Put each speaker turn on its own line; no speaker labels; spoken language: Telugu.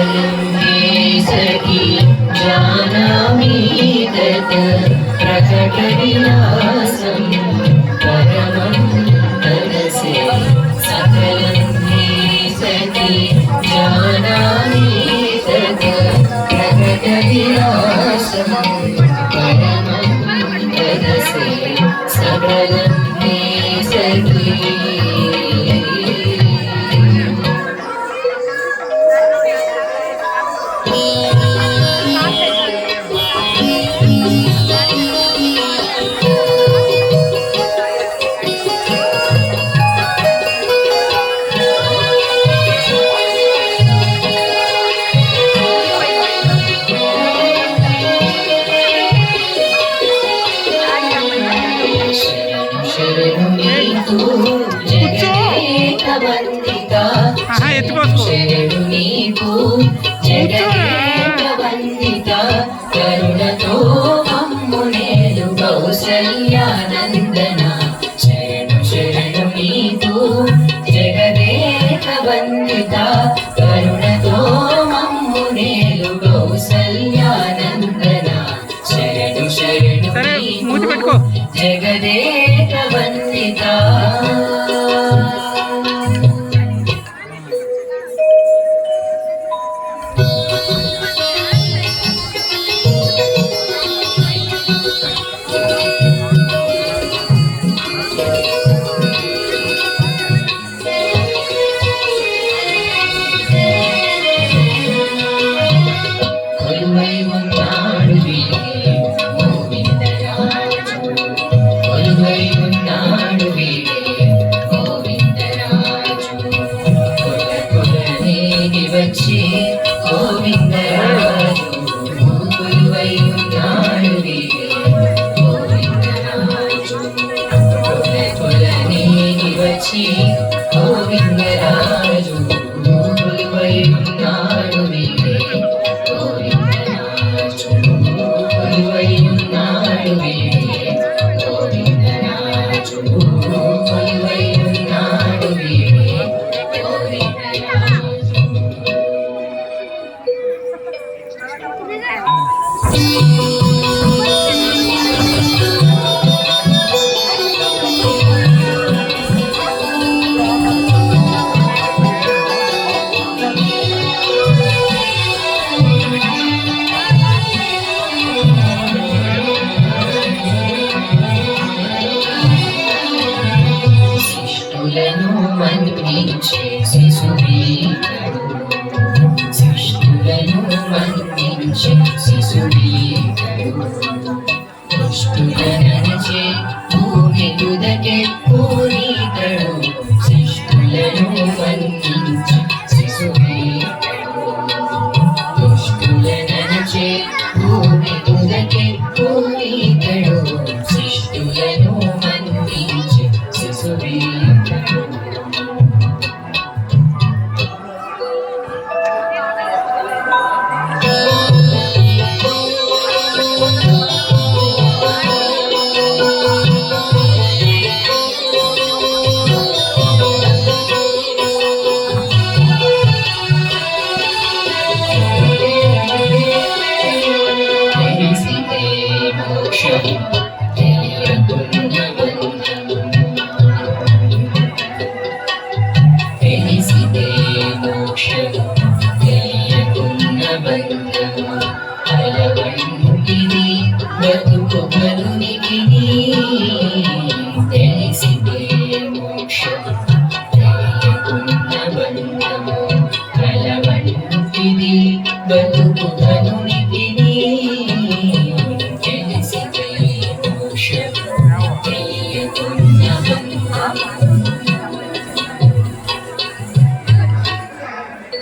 सकलं मे सखी जानामि तत् प्रकटविलासं परमं तदसे सकलं मे सखी जानामि तत् प्रकटविलासं परमं तदसे सकलं मे सखी కరుణతో మమ్మునేలు కౌసల్యానందన శరణు శరణు నీకు జగదేక వందిత కరుణతో మమ్మునేలు కౌసల్యానందన శరణు శరణు నీకు జగదేక వందిత గోవిందరాజు కొలువై ఉన్నాడు వీడే గోవిందరాజు కొలువై ఉన్నాడు వీడే గోవిందరాజు కొలువై ఉన్నాడు వీడే గోవిందరాజు మన్నించే శిశువీరుడు శిష్టులను మన్నించే శిశువీరుడు దుష్టులనచే భూమి తుదకే పూరీతడు శిష్టులను మన్నించే శిశువీరుడు దుష్టులనచే భూమి తుదకే పూరీతడు శిష్టులను మన్నించే శిశువీరుడు తెలిసితే మోక్షము తెలియకున్న బంధము అలవంటిది బ్రతుకు కరుని